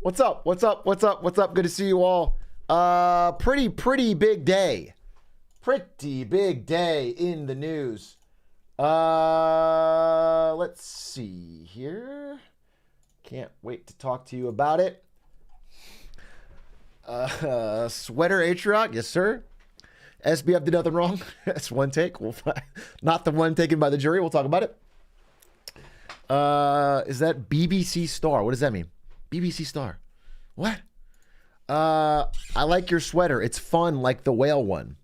What's up? What's up? What's up? What's up? Good to see you all. Pretty big day. Pretty big day in the news. Let's see here. Can't wait to talk to you about it. Sweater Atrioc, yes sir. SBF did nothing wrong. That's one take. Not the one taken by the jury. We'll talk about it. Is that BBC Star? What does that mean? BBC Star. What? I like your sweater. It's fun like the whale one.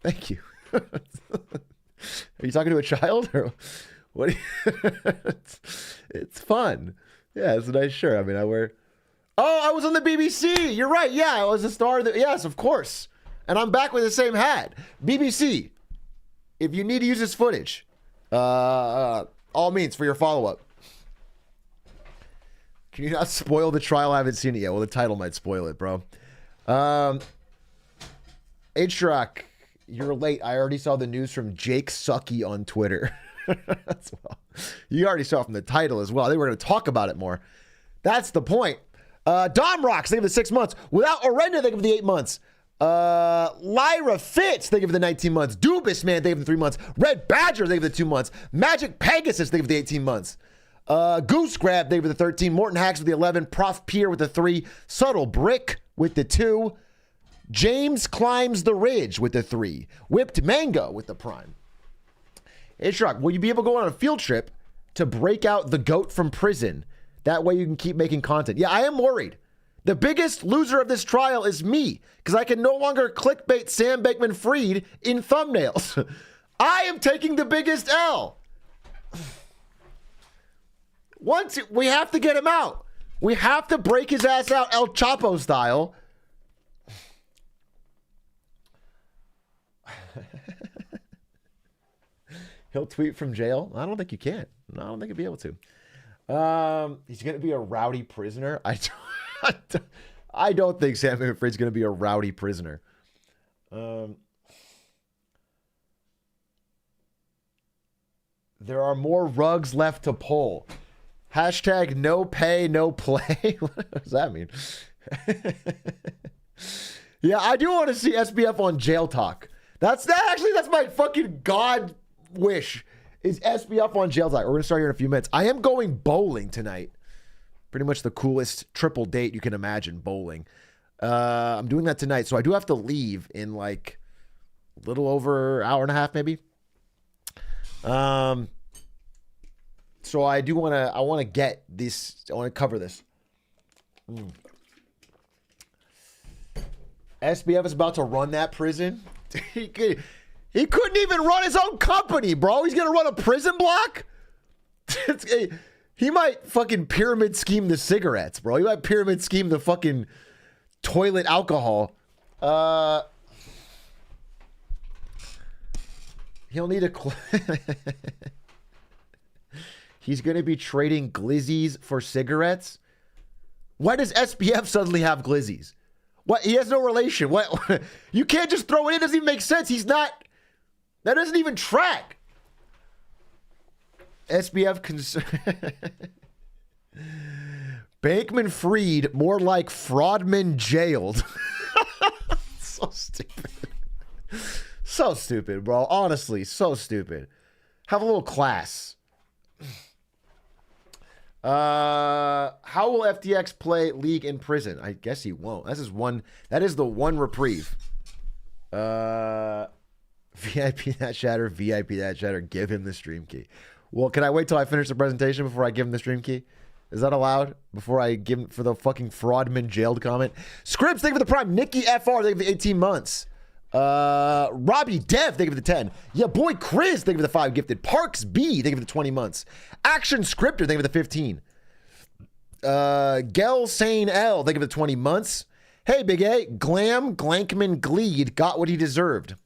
Thank you. Are you talking to a child or what? It's fun. Yeah, it's a nice shirt. I mean, I wear. Oh, I was on the BBC. You're right. Yeah, I was a star. Yes, of course. And I'm back with the same hat. BBC. If you need to use this footage, all means for your follow-up. Can you not spoil the trial? I haven't seen it yet. Well, the title might spoil it, bro. Atrioc, you're late. I already saw the news from Jake Sucky on Twitter. Well, you already saw it from the title as well. I think we're going to talk about it more. That's the point. Dom Rocks, they give the 6 months. Without Orenda, they give the 8 months. Lyra Fitz, they give the 19 months. Dubis, man, they give the 3 months. Red Badger, they give the 2 months. Magic Pegasus, they give the 18 months. Goose Grab, they give the 13. Morton Hacks with the 11. Prof Pier with the 3. Subtle Brick with the 2. James Climbs the Ridge with the 3. Whipped Mango with the prime. Atrioc, will you be able to go on a field trip to break out the goat from prison? That way you can keep making content. Yeah, I am worried. The biggest loser of this trial is me, because I can no longer clickbait Sam Bankman-Fried in thumbnails. I am taking the biggest L. We have to get him out. We have to break his ass out El Chapo style. He'll tweet from jail. I don't think you can. No, I don't think you'll be able to. He's going to be a rowdy prisoner. I don't think Sam Bankman-Fried's going to be a rowdy prisoner. There are more rugs left to pull. Hashtag no pay, no play. What does that mean? Yeah, I do want to see SBF on Jail Talk. That's my fucking God wish is SBF on Jail Talk. We're going to start here in a few minutes. I am going bowling tonight. Pretty much the coolest triple date you can imagine, bowling. I'm doing that tonight, so I do have to leave in like a little over an hour and a half, maybe. So I want to get this. I want to cover this. SBF is about to run that prison. He couldn't even run his own company, bro. He's gonna run a prison block. He might fucking pyramid scheme the cigarettes, bro. He might pyramid scheme the fucking toilet alcohol. He'll need a... He's going to be trading glizzies for cigarettes? Why does SBF suddenly have glizzies? What? He has no relation. What? You can't just throw it in. It doesn't even make sense. He's not... That doesn't even track. SBF Bankman-Fried, more like Fraudman jailed. So stupid. So stupid, bro. Honestly, so stupid. Have a little class. How will FTX play League in prison? I guess he won't. That is the one reprieve. VIP that shatter, VIP that shatter, give him the stream key. Well, can I wait till I finish the presentation before I give him the stream key? Is that allowed? Before I give him for the fucking Fraudman jailed comment? Scripps, thank you for the prime. Nikki FR, thank you for the 18 months. Robbie Dev, thank you for the 10. Yeah, boy Chris, thank you for the 5 gifted. Parks B, thank you for the 20 months. Action Scripter, thank you for the 15. Gel Sane L, thank you for the 20 months. Hey, Big A, Glam Glankman Gleed got what he deserved.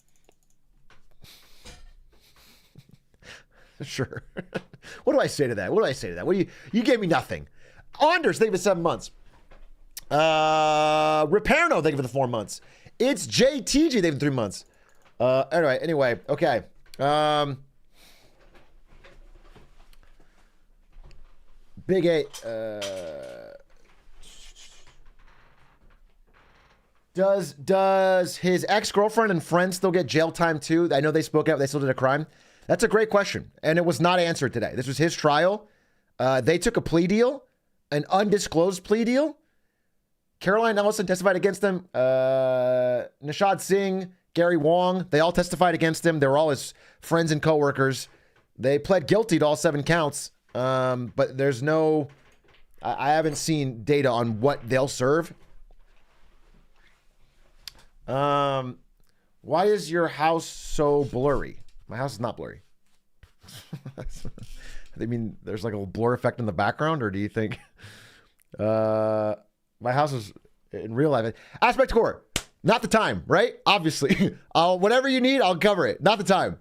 Sure. What do I say to that? What do I say to that? What do you gave me nothing. Anders, thank you for 7 months. Repairno, thank you for the 4 months. It's JTG, thank you for 3 months. Anyway, okay. Big A. Does his ex-girlfriend and friends still get jail time too? I know they spoke out. They still did a crime. That's a great question, and it was not answered today. This was his trial. They took a plea deal, an undisclosed plea deal. Caroline Ellison testified against him. Nishad Singh, Gary Wong, they all testified against him. They were all his friends and coworkers. They pled guilty to all 7 counts, but there's no... I haven't seen data on what they'll serve. Why is your house so blurry? My house is not blurry. I mean, there's like a blur effect in the background, or do you think my house is in real life? Aspect Core, not the time, right? Obviously, whatever you need, I'll cover it. Not the time.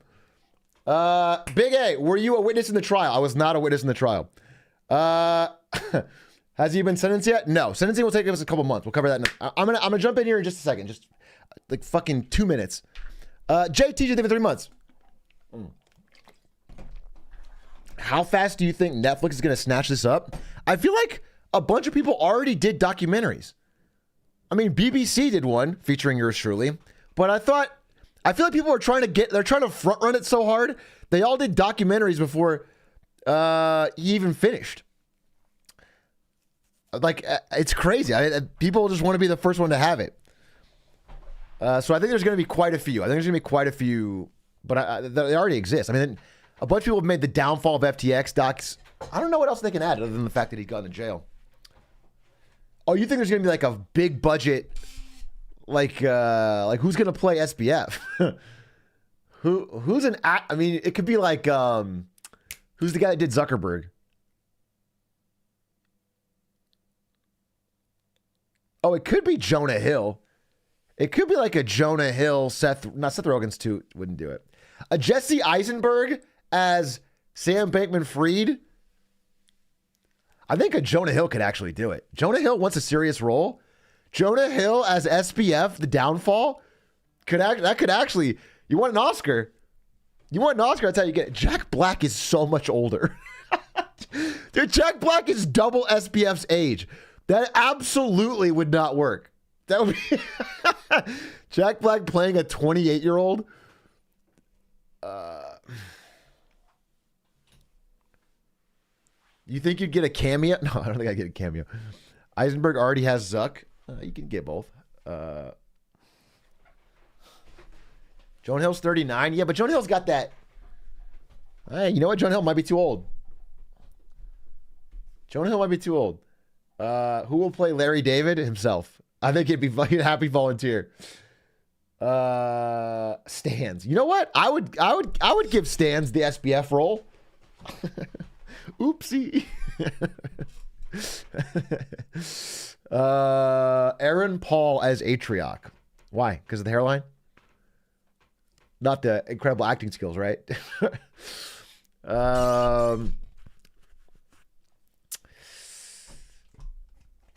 Big A, were you a witness in the trial? I was not a witness in the trial. Has he been sentenced yet? No. Sentencing will take us a couple months. We'll cover that. I'm gonna jump in here in just a second. Just like fucking 2 minutes. JTJ for 3 months. How fast do you think Netflix is going to snatch this up? I feel like a bunch of people already did documentaries. I mean, BBC did one featuring yours truly, but I feel like people are trying to front run it so hard. They all did documentaries before he even finished. Like, it's crazy. People just want to be the first one to have it. So I think there's going to be quite a few. But they already exist. I mean, a bunch of people have made the downfall of FTX docs. I don't know what else they can add other than the fact that he got into jail. Oh, you think there's going to be like a big budget, like who's going to play SBF? I mean, it could be like, who's the guy that did Zuckerberg? Oh, it could be Jonah Hill. It could be like a Jonah Hill, Seth Rogen's too wouldn't do it. A Jesse Eisenberg as Sam Bankman-Fried. I think a Jonah Hill could actually do it. Jonah Hill wants a serious role. Jonah Hill as SBF, the downfall, could actually. You want an Oscar? You want an Oscar? That's how you get it. Jack Black is so much older. Dude, Jack Black is double SBF's age. That absolutely would not work. That would be Jack Black playing a 28-year-old. You think you'd get a cameo? No, I don't think I'd get a cameo. Eisenberg already has Zuck. You can get both. Jonah Hill's 39. Yeah, but Jonah Hill's got that. Hey, you know what? Jonah Hill might be too old. Jonah Hill might be too old. Who will play Larry David? Himself. I think he'd be fucking happy volunteer. Stans. You know what? I would give Stans the SBF role. Oopsie. Aaron Paul as Atrioc. Why? Because of the hairline? Not the incredible acting skills, right?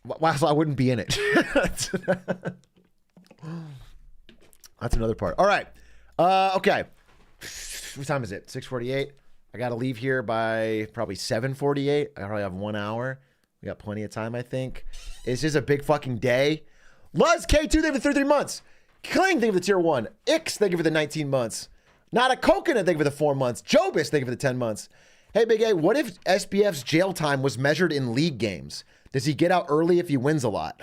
Wow, so I wouldn't be in it. That's another part. All right. Okay. What time is it? 6:48. I got to leave here by probably 7:48. I probably have 1 hour. We got plenty of time, I think. It's just a big fucking day. Luz K2, thank you for 33 months. Kling, thank you for the tier 1. Ix, thank you for the 19 months. Not a Coconut, thank you for the 4 months. Jobis, thank you for the 10 months. Hey, Big A, what if SBF's jail time was measured in league games? Does he get out early if he wins a lot?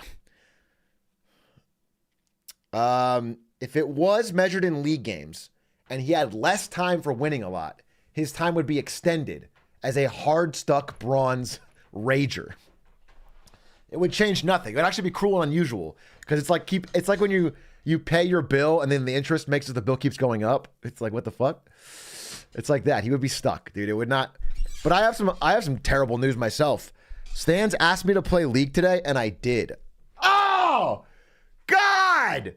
If it was measured in league games and he had less time for winning a lot, his time would be extended as a hard-stuck bronze rager. It would change nothing. It would actually be cruel and unusual because it's like when you pay your bill and then the interest makes it the bill keeps going up. It's like, what the fuck? It's like that. He would be stuck, dude. It would not. But I have some terrible news myself. Stans asked me to play League today, and I did. Oh, God.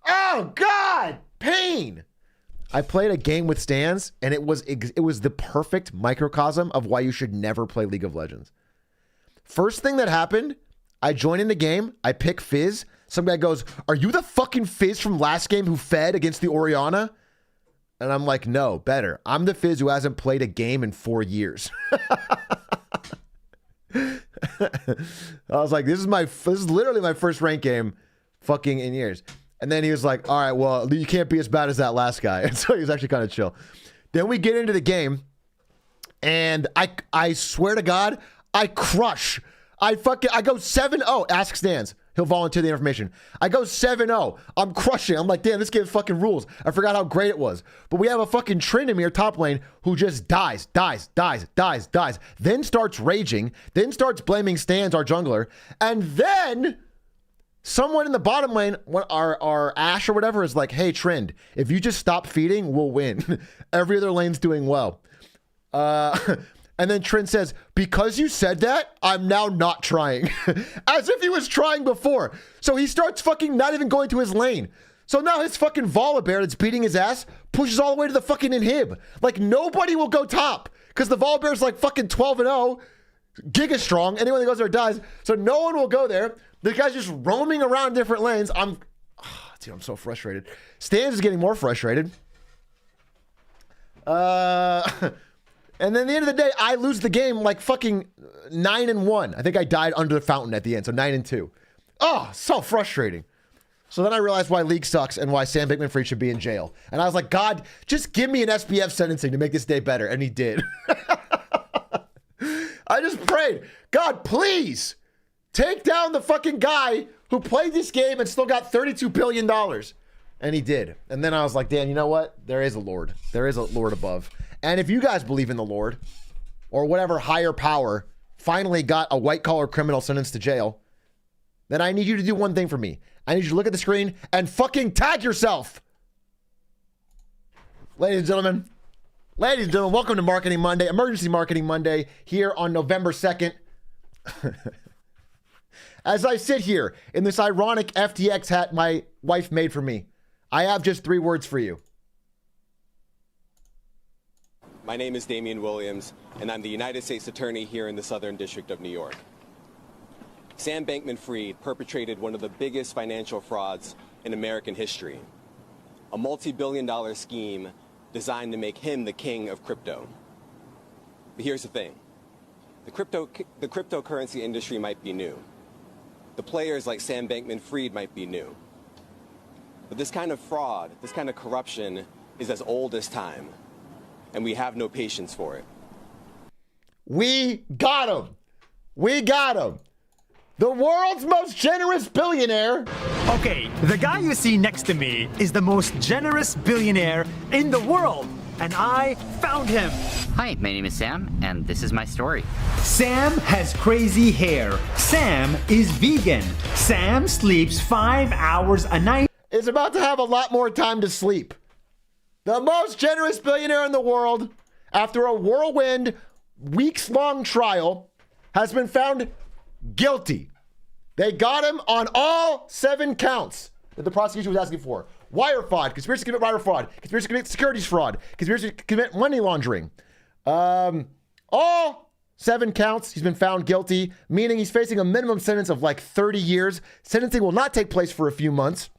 Oh, God. Pain. I played a game with Stans, and it was the perfect microcosm of why you should never play League of Legends. First thing that happened, I join in the game. I pick Fizz. Some guy goes, "Are you the fucking Fizz from last game who fed against the Orianna?" And I'm like, "No, better. I'm the Fizz who hasn't played a game in 4 years." I was like, this is literally my first rank game. fucking in years. And then he was like, all right, well, you can't be as bad as that last guy. And so he was actually kind of chill. Then we get into the game, and I swear to God, I crush. I go 7-0. Ask Stans. He'll volunteer the information. I go 7-0. I'm crushing. I'm like, damn, this game fucking rules. I forgot how great it was. But we have a fucking Tryndamere top lane who just dies. Then starts raging. Then starts blaming Stans, our jungler. And then someone in the bottom lane, our Ashe or whatever, is like, hey, Trynd, if you just stop feeding, we'll win. Every other lane's doing well. And then Trynd says, because you said that, I'm now not trying. As if he was trying before. So he starts fucking not even going to his lane. So now his fucking Volibear that's beating his ass pushes all the way to the fucking inhib. Like, nobody will go top because the Volibear's like fucking 12-0, giga strong. Anyone that goes there dies. So no one will go there. The guy's just roaming around different lanes. I'm so frustrated. Stans is getting more frustrated. And then at the end of the day, I lose the game like fucking 9-1. I think I died under the fountain at the end, so 9-2. Oh, so frustrating. So then I realized why League sucks and why Sam Bankman-Fried should be in jail. And I was like, God, just give me an SBF sentencing to make this day better. And he did. I just prayed, God, please take down the fucking guy who played this game and still got $32 billion. And he did. And then I was like, Dan, you know what? There is a Lord. There is a Lord above. And if you guys believe in the Lord or whatever higher power finally got a white-collar criminal sentenced to jail, then I need you to do one thing for me. I need you to look at the screen and fucking tag yourself. Ladies and gentlemen, welcome to Marketing Monday, Emergency Marketing Monday, here on November 2nd. As I sit here in this ironic FTX hat my wife made for me, I have just 3 words for you. My name is Damian Williams, and I'm the United States Attorney here in the Southern District of New York. Sam Bankman-Fried perpetrated one of the biggest financial frauds in American history, a multi-billion-dollar scheme designed to make him the king of crypto. But here's the thing. The cryptocurrency industry might be new. The players like Sam Bankman-Fried might be new. But this kind of fraud, this kind of corruption is as old as time. And we have no patience for it. We got him. We got him. The world's most generous billionaire. Okay, the guy you see next to me is the most generous billionaire in the world. And I found him. Hi, my name is Sam, and this is my story. Sam has crazy hair. Sam is vegan. Sam sleeps 5 hours a night. Is about to have a lot more time to sleep. The most generous billionaire in the world, after a whirlwind, weeks-long trial, has been found guilty. They got him on all 7 counts that the prosecution was asking for. Wire fraud, conspiracy to commit wire fraud, conspiracy to commit securities fraud, conspiracy to commit money laundering. All 7 counts, he's been found guilty, meaning he's facing a minimum sentence of like 30 years. Sentencing will not take place for a few months.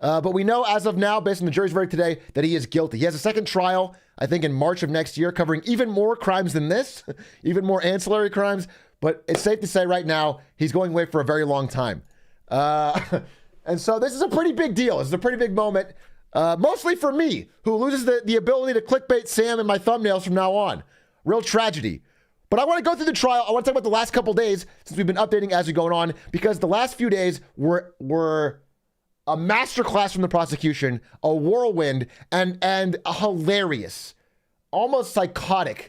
But we know as of now, based on the jury's verdict today, that he is guilty. He has a second trial, I think in March of next year, covering even more crimes than this, even more ancillary crimes. But it's safe to say right now, he's going away for a very long time. And so this is a pretty big deal. This is a pretty big moment, mostly for me, who loses the ability to clickbait Sam in my thumbnails from now on. Real tragedy. But I want to go through the trial. I want to talk about the last couple days since we've been updating as we're going on, because the last few days were a masterclass from the prosecution, a whirlwind, and a hilarious, almost psychotically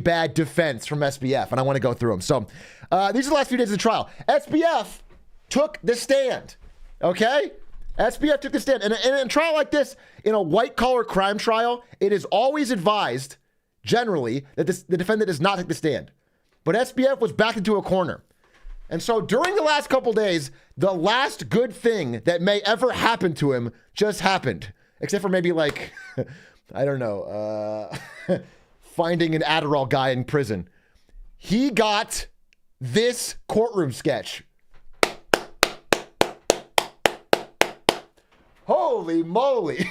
bad defense from SBF, and I want to go through them. So these are the last few days of the trial. SBF took the stand, okay? SBF took the stand. And in a trial like this, in a white-collar crime trial, it is always advised, generally, that the defendant does not take the stand. But SBF was backed into a corner. And so during the last couple days, the last good thing that may ever happen to him just happened. Except for maybe like, I don't know, finding an Adderall guy in prison. He got this courtroom sketch. Holy moly.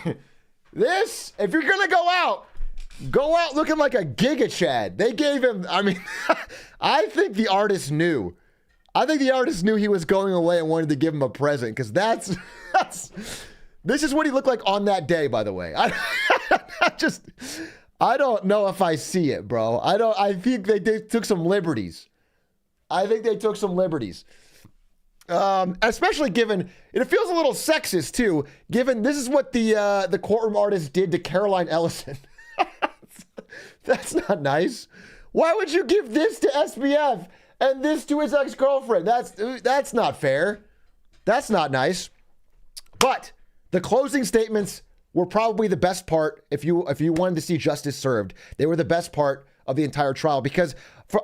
This, if you're going to go out looking like a Giga Chad. They gave him, I mean, I think the artist knew I think the artist knew he was going away and wanted to give him a present because that's this is what he looked like on that day, by the way. I don't know if I see it, bro. I think they took some liberties. Especially given, it feels a little sexist too, given this is what the courtroom artist did to Caroline Ellison. That's not nice. Why would you give this to SBF and this to his ex-girlfriend? That's not fair. That's not nice. But the closing statements were probably the best part. If you wanted to see justice served, they were the best part of the entire trial because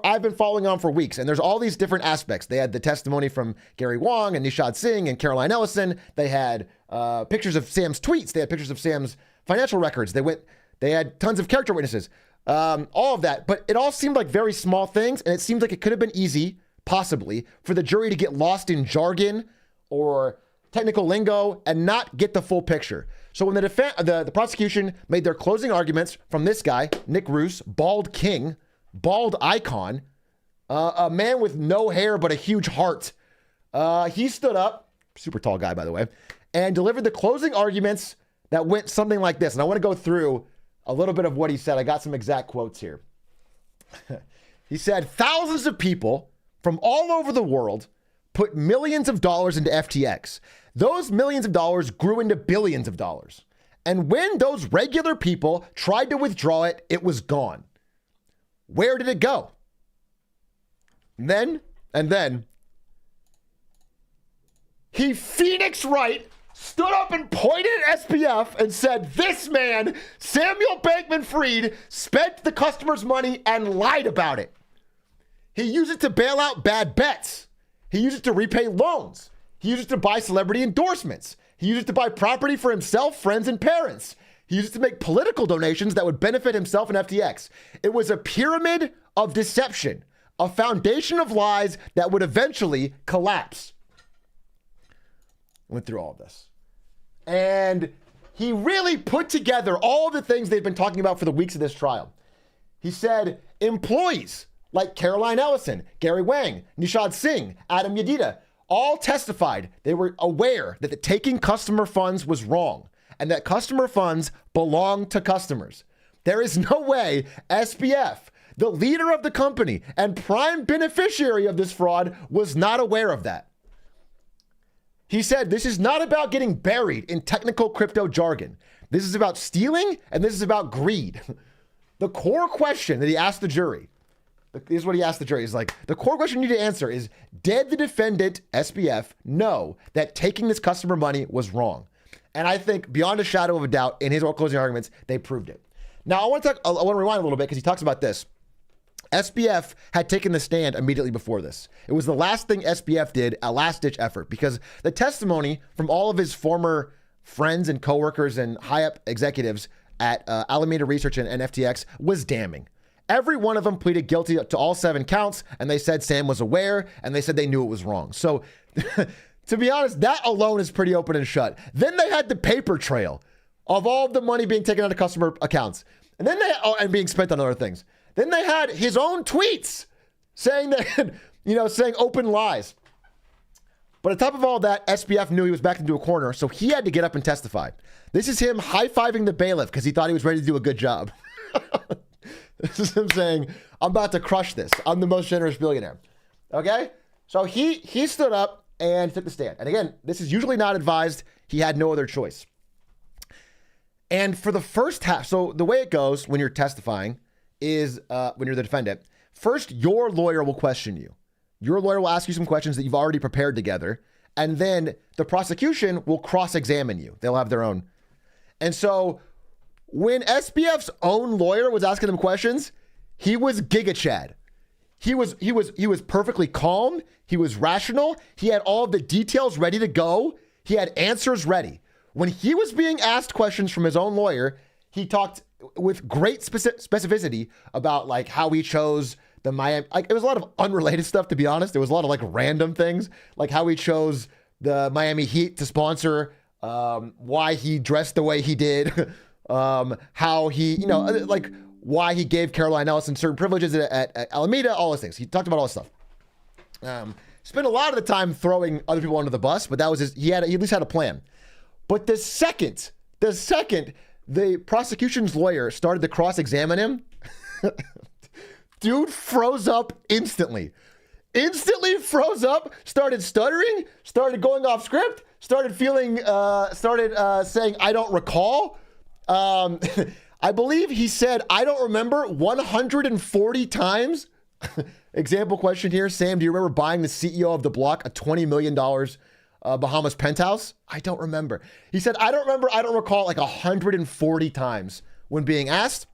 I've been following on for weeks, and there's all these different aspects. They had the testimony from Gary Wong and Nishad Singh and Caroline Ellison. They had pictures of Sam's tweets. They had pictures of Sam's financial records. They had tons of character witnesses. All of that, but it all seemed like very small things, and it seemed like it could have been easy, possibly, for the jury to get lost in jargon or technical lingo and not get the full picture. So when the prosecution made their closing arguments from this guy, Nick Roos, bald king, bald icon, a man with no hair but a huge heart, he stood up, super tall guy, by the way, and delivered the closing arguments that went something like this. And I want to go through a little bit of what he said. I got some exact quotes here. He said, thousands of people from all over the world put millions of dollars into FTX. Those millions of dollars grew into billions of dollars. And when those regular people tried to withdraw it, it was gone. Where did it go? And then he Phoenix Wright stood up and pointed at SBF and said, this man, Samuel Bankman-Fried, spent the customer's money and lied about it. He used it to bail out bad bets. He used it to repay loans. He used it to buy celebrity endorsements. He used it to buy property for himself, friends, and parents. He used it to make political donations that would benefit himself and FTX. It was a pyramid of deception, a foundation of lies that would eventually collapse. Went through all of this. And he really put together all the things they've been talking about for the weeks of this trial. He said employees like Caroline Ellison, Gary Wang, Nishad Singh, Adam Yedida, all testified they were aware that the taking customer funds was wrong and that customer funds belong to customers. There is no way SBF, the leader of the company and prime beneficiary of this fraud, was not aware of that. He said, this is not about getting buried in technical crypto jargon. This is about stealing, and this is about greed. The core question that he asked the jury, this is what he asked the jury, is like, the core question you need to answer is, did the defendant, SBF, know that taking this customer money was wrong? And I think, beyond a shadow of a doubt, in his closing arguments, they proved it. Now, I want to rewind a little bit, because he talks about this. SBF had taken the stand immediately before this. It was the last thing SBF did, a last-ditch effort, because the testimony from all of his former friends and coworkers and high-up executives at Alameda Research and FTX was damning. Every one of them pleaded guilty to all 7 counts, and they said Sam was aware, and they said they knew it was wrong. So, to be honest, that alone is pretty open and shut. Then they had the paper trail of all of the money being taken out of customer accounts, and then and being spent on other things. Then they had his own tweets saying that, saying open lies. But on top of all that, SBF knew he was backed into a corner, so he had to get up and testify. This is him high-fiving the bailiff because he thought he was ready to do a good job. This is him saying, I'm about to crush this. I'm the most generous billionaire. Okay? So he stood up and took the stand. And again, this is usually not advised. He had no other choice. And for the first half, so the way it goes when you're testifying is when you're the defendant, first, your lawyer will question you. Your lawyer will ask you some questions that you've already prepared together. And then the prosecution will cross-examine you. They'll have their own. And so when SBF's own lawyer was asking him questions, he was Giga Chad. He was perfectly calm. He was rational. He had all the details ready to go. He had answers ready. When he was being asked questions from his own lawyer, he talked with great specificity about like how he chose the Miami. Like, it was a lot of unrelated stuff, to be honest. There was a lot of like random things, like how he chose the Miami Heat to sponsor, why he dressed the way he did, how he, like why he gave Caroline Ellison certain privileges at Alameda, all those things. He talked about all this stuff. spent a lot of the time throwing other people under the bus, but that was he at least had a plan. But the second the prosecution's lawyer started to cross-examine him, dude froze up instantly. Instantly froze up, started stuttering, started going off script, started saying, I don't recall. I believe he said, I don't remember 140 times. Example question here. Sam, do you remember buying the CEO of the block a $20 million Bahamas penthouse? I don't remember. He said, I don't remember. I don't recall, like 140 times when being asked.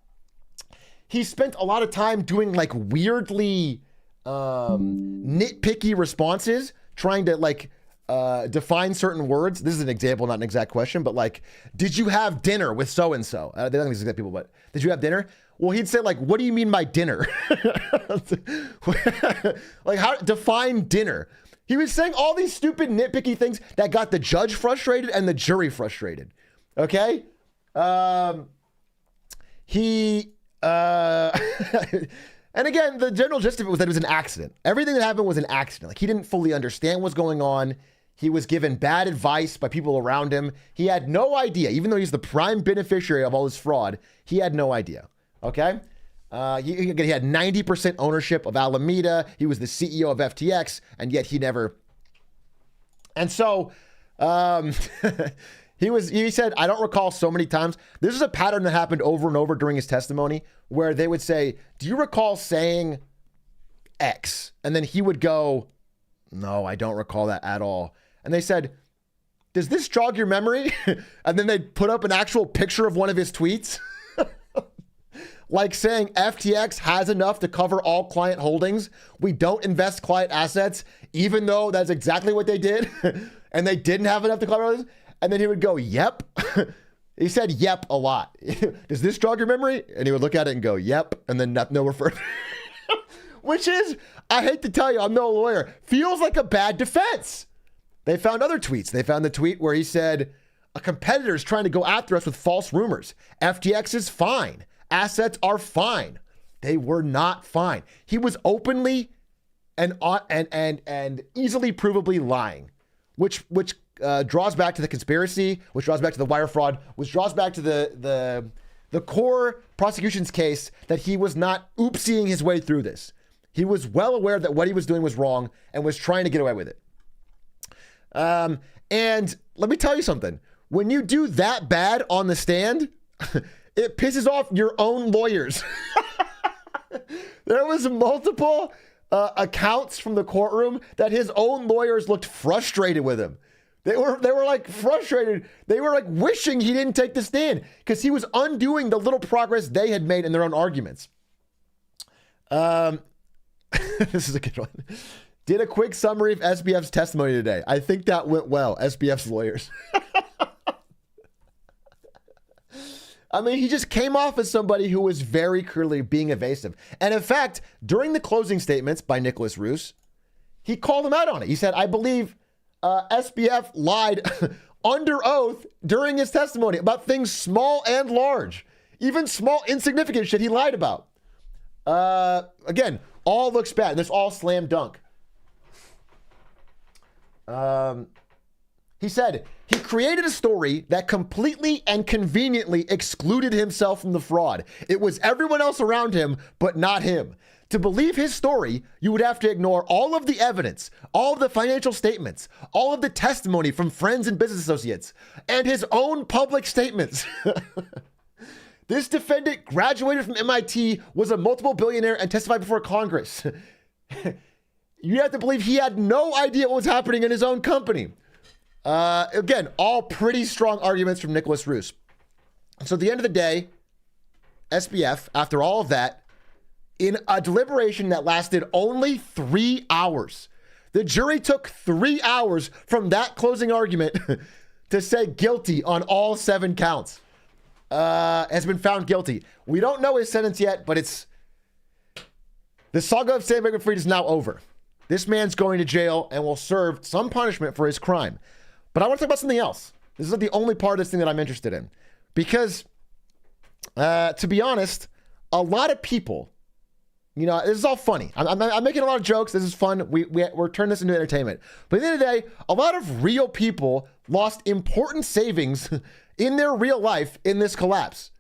He spent a lot of time doing like weirdly nitpicky responses, trying to like define certain words. This is an example, not an exact question, but like, did you have dinner with so-and-so? They don't think it's exact people, but did you have dinner? Well, he'd say like, what do you mean by dinner? Like, how define dinner? He was saying all these stupid nitpicky things that got the judge frustrated and the jury frustrated. Okay. And again, the general gist of it was that it was an accident. Everything that happened was an accident. Like, he didn't fully understand what's going on. He was given bad advice by people around him. He had no idea, even though he's the prime beneficiary of all this fraud, he had no idea. Okay? He had 90% ownership of Alameda. He was the CEO of FTX, and yet he never. And so he said, I don't recall so many times. This is a pattern that happened over and over during his testimony, where they would say, do you recall saying X? And then he would go, no, I don't recall that at all. And they said, does this jog your memory? And then they'd put up an actual picture of one of his tweets. Like saying FTX has enough to cover all client holdings. We don't invest client assets, even though that's exactly what they did. And they didn't have enough to cover all this. And then he would go, yep. He said yep a lot. Does this jog your memory? And he would look at it and go, yep. And then no refer. Which is, I hate to tell you, I'm no lawyer, feels like a bad defense. They found other tweets. They found the tweet where he said, a competitor is trying to go after us with false rumors. FTX is fine. Assets are fine. They were not fine. He was openly and easily provably lying, which draws back to the conspiracy, which draws back to the wire fraud, which draws back to the core prosecution's case that he was not oopsieing his way through this. He was well aware that what he was doing was wrong and was trying to get away with it. And let me tell you something. When you do that bad on the stand, it pisses off your own lawyers. There was multiple accounts from the courtroom that his own lawyers looked frustrated with him. They were like frustrated. They were like wishing he didn't take the stand because he was undoing the little progress they had made in their own arguments. This is a good one. Did a quick summary of SBF's testimony today. I think that went well. SBF's lawyers. I mean, he just came off as somebody who was very clearly being evasive. And in fact, during the closing statements by Nicholas Roos, he called him out on it. He said, I believe SBF lied under oath during his testimony about things small and large. Even small, insignificant shit he lied about. Again, all looks bad. This all slam dunk. He said he created a story that completely and conveniently excluded himself from the fraud. It was everyone else around him, but not him. To believe his story, you would have to ignore all of the evidence, all of the financial statements, all of the testimony from friends and business associates, and his own public statements. This defendant graduated from MIT, was a multiple billionaire, and testified before Congress. You have to believe he had no idea what was happening in his own company. Again, all pretty strong arguments from Nicholas Roos. So at the end of the day, SBF, after all of that, in a deliberation that lasted only 3 hours, the jury took 3 hours from that closing argument to say guilty on all 7 counts. Has been found guilty. We don't know his sentence yet, but the saga of Sam Bankman-Fried is now over. This man's going to jail and will serve some punishment for his crime. But I want to talk about something else. This is not the only part of this thing that I'm interested in. Because, to be honest, a lot of people You know, this is all funny. I'm making a lot of jokes. This is fun. We're turning this into entertainment. But at the end of the day, a lot of real people lost important savings in their real life in this collapse.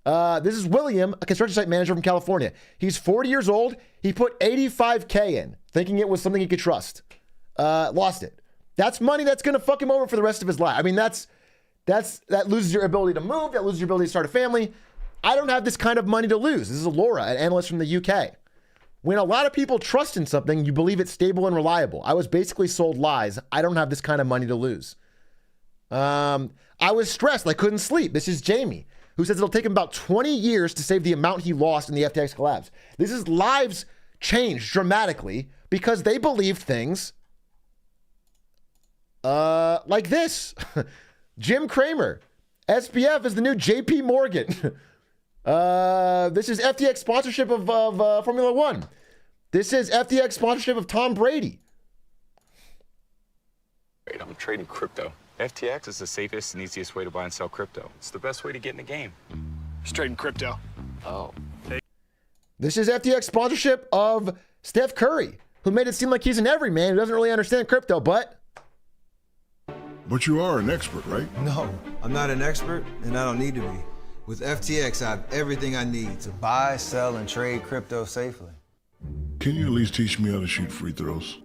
This is William, a construction site manager from California. He's 40 years old. He put $85K in, thinking it was something he could trust. Lost it. That's money that's going to fuck him over for the rest of his life. I mean, that loses your ability to move. That loses your ability to start a family. I don't have this kind of money to lose. This is Laura, an analyst from the UK. When a lot of people trust in something, you believe it's stable and reliable. I was basically sold lies. I don't have this kind of money to lose. I was stressed. I couldn't sleep. This is Jamie, who says it'll take him about 20 years to save the amount he lost in the FTX collapse. This is lives changed dramatically because they believed things like this. Jim Cramer, SBF is the new JP Morgan. This is FTX sponsorship of Formula One. This is FTX sponsorship of Tom Brady. I'm trading crypto. FTX is the safest and easiest way to buy and sell crypto. It's the best way to get in the game. Just trading crypto. Oh. This is FTX sponsorship of Steph Curry, who made it seem like he's an everyman who doesn't really understand crypto, but you are an expert, right? No, I'm not an expert, and I don't need to be. With FTX, I have everything I need to buy, sell, and trade crypto safely. Can you at least teach me how to shoot free throws?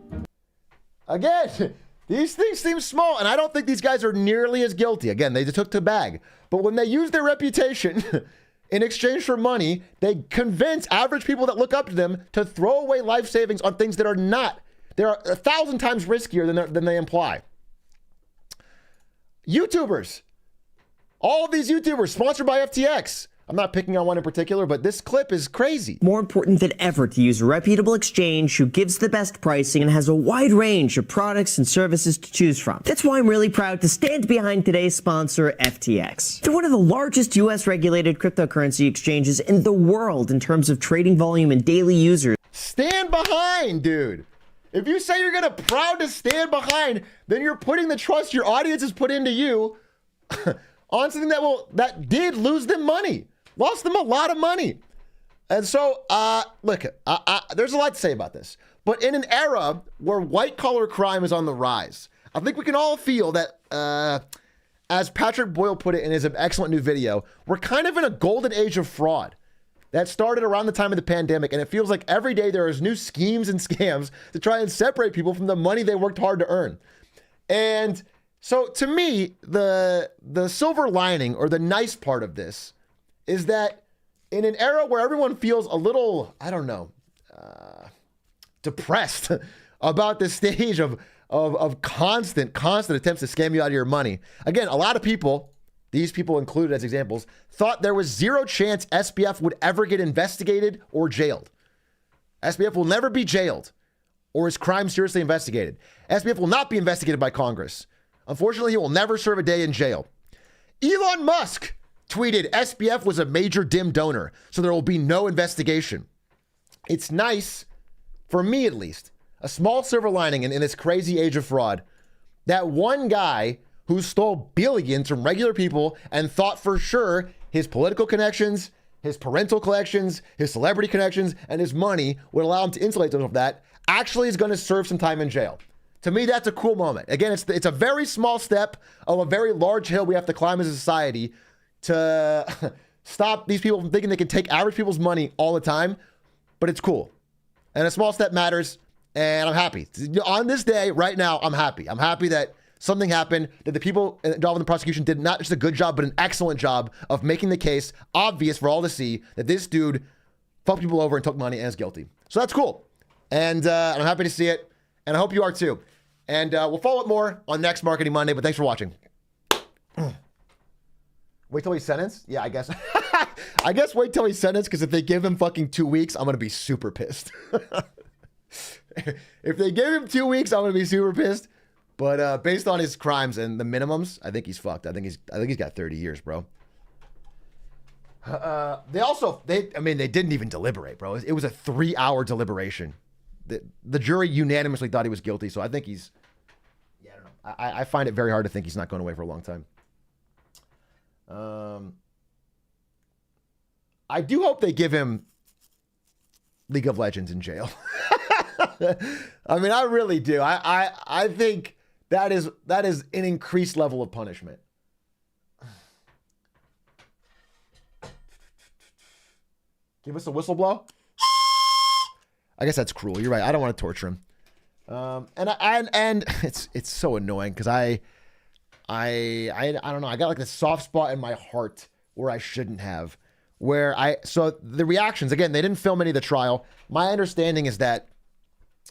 again, these things seem small, and I don't think these guys are nearly as guilty. Again, they just took the bag. But when they use their reputation in exchange for money, they convince average people that look up to them to throw away life savings on things that are not. They're 1,000 times riskier than they imply. YouTubers. All of these YouTubers sponsored by FTX. I'm not picking on one in particular, but this clip is crazy. More important than ever to use a reputable exchange who gives the best pricing and has a wide range of products and services to choose from. That's why I'm really proud to stand behind today's sponsor, FTX. They're one of the largest US regulated cryptocurrency exchanges in the world in terms of trading volume and daily users. Stand behind, dude. If you say you're gonna proud to stand behind, then you're putting the trust your audience has put into you on something that did lose them money. Lost them a lot of money. And so, look, there's a lot to say about this. But in an era where white-collar crime is on the rise, I think we can all feel that, as Patrick Boyle put it in his excellent new video, we're kind of in a golden age of fraud that started around the time of the pandemic. And it feels like every day there is new schemes and scams to try and separate people from the money they worked hard to earn. And so, to me, the silver lining, or the nice part of this, is that in an era where everyone feels a little, I don't know, depressed about the stage of constant attempts to scam you out of your money. Again, a lot of people, these people included as examples, thought there was zero chance SBF would ever get investigated or jailed. SBF will never be jailed or his crime seriously investigated. SBF will not be investigated by Congress. Unfortunately, he will never serve a day in jail. Elon Musk tweeted SBF was a major dim donor, so there will be no investigation. It's nice, for me at least, a small silver lining in this crazy age of fraud, that one guy who stole billions from regular people and thought for sure his political connections, his parental connections, his celebrity connections, and his money would allow him to insulate himself from that, actually is going to serve some time in jail. To me, that's a cool moment. Again, it's a very small step of a very large hill we have to climb as a society to stop these people from thinking they can take average people's money all the time, but it's cool. And a small step matters, and I'm happy. On this day, right now, I'm happy. I'm happy that something happened, that the people involved in the prosecution did not just a good job, but an excellent job of making the case obvious for all to see that this dude fucked people over and took money and is guilty. So that's cool. And I'm happy to see it, and I hope you are too. And we'll follow up more on next Marketing Monday, but thanks for watching. Wait till he's sentenced? Yeah, I guess. I guess wait till he's sentenced, because if they give him fucking 2 weeks, I'm going to be super pissed. If they give him 2 weeks, I'm going to be super pissed. But based on his crimes and the minimums, I think he's fucked. I think he's got 30 years, bro. They didn't even deliberate, bro. It was a 3-hour deliberation. The jury unanimously thought he was guilty, so I think he's, yeah, I don't know. I find it very hard to think he's not going away for a long time. I do hope they give him League of Legends in jail. I mean, I really do. I think that is an increased level of punishment. Give us a whistle blow. I guess that's cruel. You're right. I don't want to torture him. And it's so annoying because I don't know. I got like this soft spot in my heart where I shouldn't have. So the reactions, again, they didn't film any of the trial. My understanding is that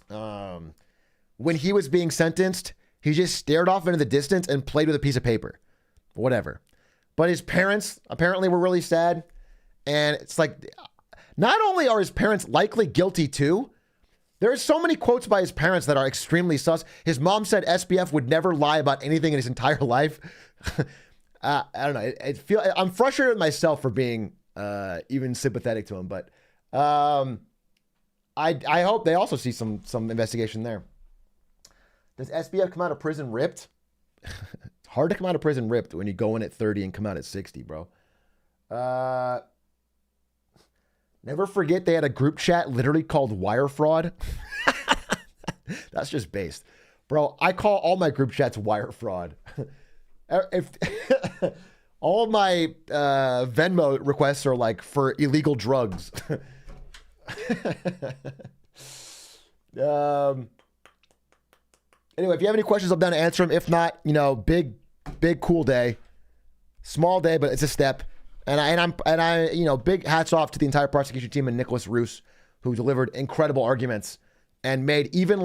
when he was being sentenced, he just stared off into the distance and played with a piece of paper. Whatever. But his parents apparently were really sad. And it's like, not only are his parents likely guilty too, there's so many quotes by his parents that are extremely sus. His mom said SBF would never lie about anything in his entire life. I don't know. I'm frustrated with myself for being even sympathetic to him, but I hope they also see some investigation there. Does SBF come out of prison ripped? It's hard to come out of prison ripped when you go in at 30 and come out at 60, bro. Never forget they had a group chat literally called Wire Fraud. That's just based. Bro, I call all my group chats Wire Fraud. If all of my Venmo requests are like for illegal drugs. Anyway, if you have any questions, I'm down to answer them. If not, big cool day. Small day, but it's a step. And I, big hats off to the entire prosecution team and Nicholas Roos, who delivered incredible arguments and made even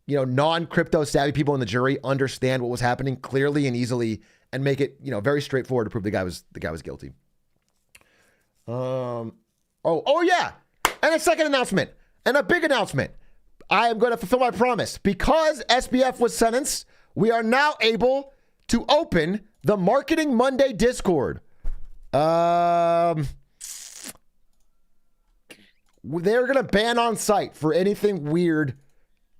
non-crypto savvy people in the jury understand what was happening clearly and easily and make it, very straightforward to prove the guy was guilty. Oh yeah. And a second announcement and a big announcement. I am going to fulfill my promise. Because SBF was sentenced, we are now able to open the Marketing Monday Discord. They're going to ban on site for anything weird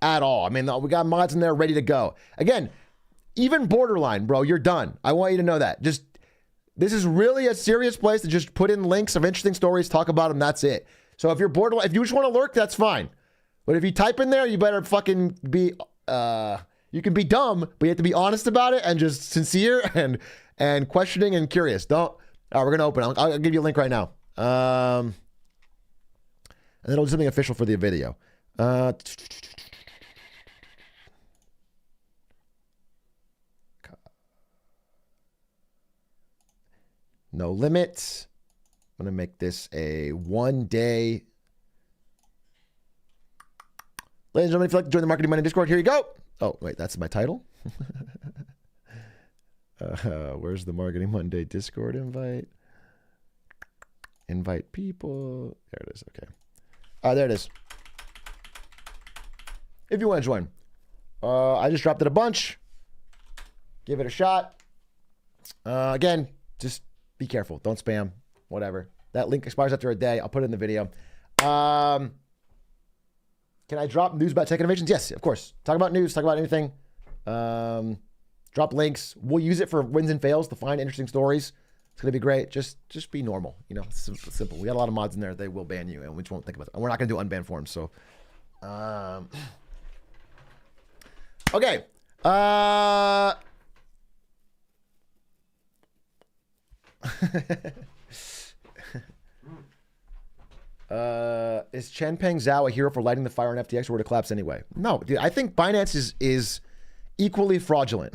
at all. I mean, we got mods in there ready to go. Again, even borderline, bro, you're done. I want you to know that. This is really a serious place to just put in links of interesting stories, talk about them. That's it. So if you're borderline, if you just want to lurk, that's fine. But if you type in there, you better fucking be, you can be dumb, but you have to be honest about it and just sincere and questioning and curious. All right, we're going to open. I'll give you a link right now. And then I'll do something official for the video. No limit. I'm going to make this a 1 day. Ladies and gentlemen, if you'd like to join the Marketing Monday Discord, here you go. Oh, wait, that's my title. Where's the Marketing Monday Discord invite? Invite people. There it is. Okay. There it is. If you want to join. I just dropped it a bunch. Give it a shot. Again, just be careful. Don't spam. Whatever. That link expires after a day. I'll put it in the video. Can I drop news about tech innovations? Yes, of course. Talk about news. Talk about anything. Drop links. We'll use it for wins and fails to find interesting stories. It's going to be great. Just be normal. It's simple. We got a lot of mods in there. They will ban you, and we just won't think about it. And we're not going to do unban forms. So, okay. Is Changpeng Zhao a hero for lighting the fire on FTX, or would it collapse anyway? No, dude. I think Binance is equally fraudulent.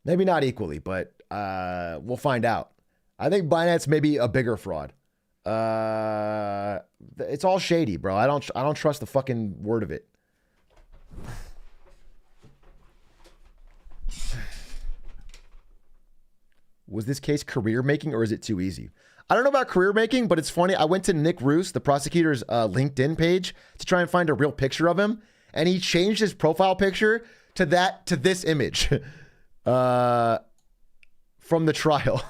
Maybe not equally, but we'll find out. I think Binance may be a bigger fraud. It's all shady, bro. I don't trust the fucking word of it. Was this case career making or is it too easy? I don't know about career making, but it's funny. I went to Nick Roos, the prosecutor's LinkedIn page, to try and find a real picture of him, and he changed his profile picture to this image from the trial.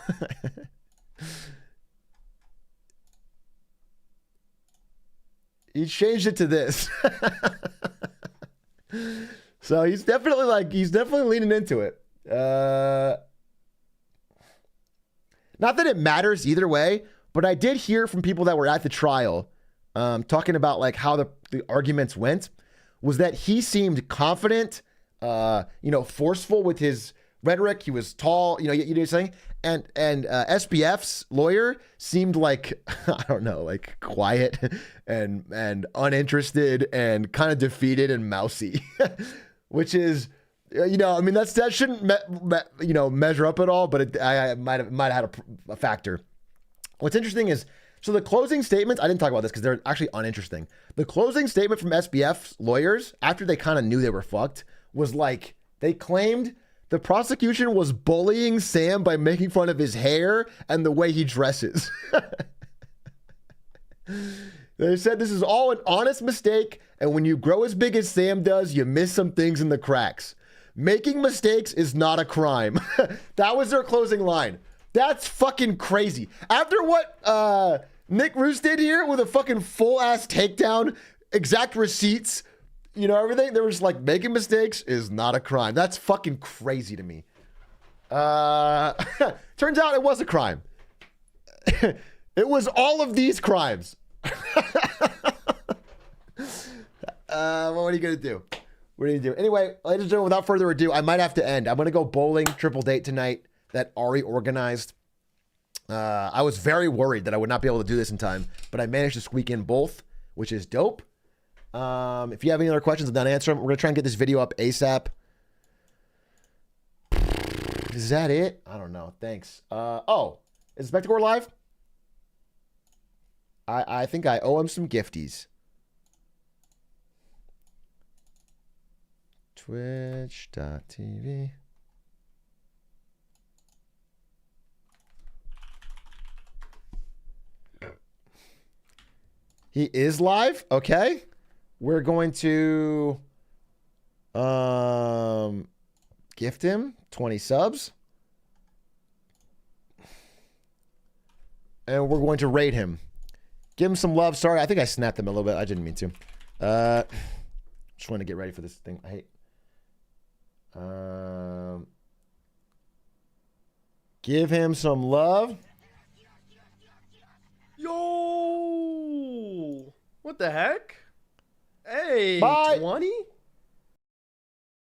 He changed it to this. So he's definitely leaning into it. Not that it matters either way, but I did hear from people that were at the trial talking about like how the arguments went, was that he seemed confident, forceful with his rhetoric. He was tall, you know what I'm saying? And SBF's lawyer seemed like, I don't know, like quiet and uninterested and kind of defeated and mousy, which is, that shouldn't, measure up at all, but I might have had a factor. What's interesting is, so the closing statements, I didn't talk about this because they're actually uninteresting. The closing statement from SBF's lawyers, after they kind of knew they were fucked, was like, they claimed the prosecution was bullying Sam by making fun of his hair and the way he dresses. They said this is all an honest mistake, and when you grow as big as Sam does, you miss some things in the cracks. Making mistakes is not a crime. That was their closing line. That's fucking crazy. After what Nick Roos did here with a fucking full-ass takedown, exact receipts, everything, there was like, making mistakes is not a crime. That's fucking crazy to me. Turns out it was a crime. It was all of these crimes. What are you going to do? What are you going to do? Anyway, ladies and gentlemen, without further ado, I might have to end. I'm going to go bowling, triple date tonight that Ari organized. I was very worried that I would not be able to do this in time, but I managed to squeak in both, which is dope. If you have any other questions, I'm done answering them. We're going to try and get this video up ASAP. Is that it? I don't know. Thanks. Is Spectacor live? I think I owe him some gifties. Twitch.tv. He is live? Okay. We're going to gift him 20 subs. And we're going to raid him. Give him some love. Sorry, I think I snapped him a little bit. I didn't mean to. Just want to get ready for this thing. I hate. Give him some love. Yo! What the heck? Hey, Bye. 20?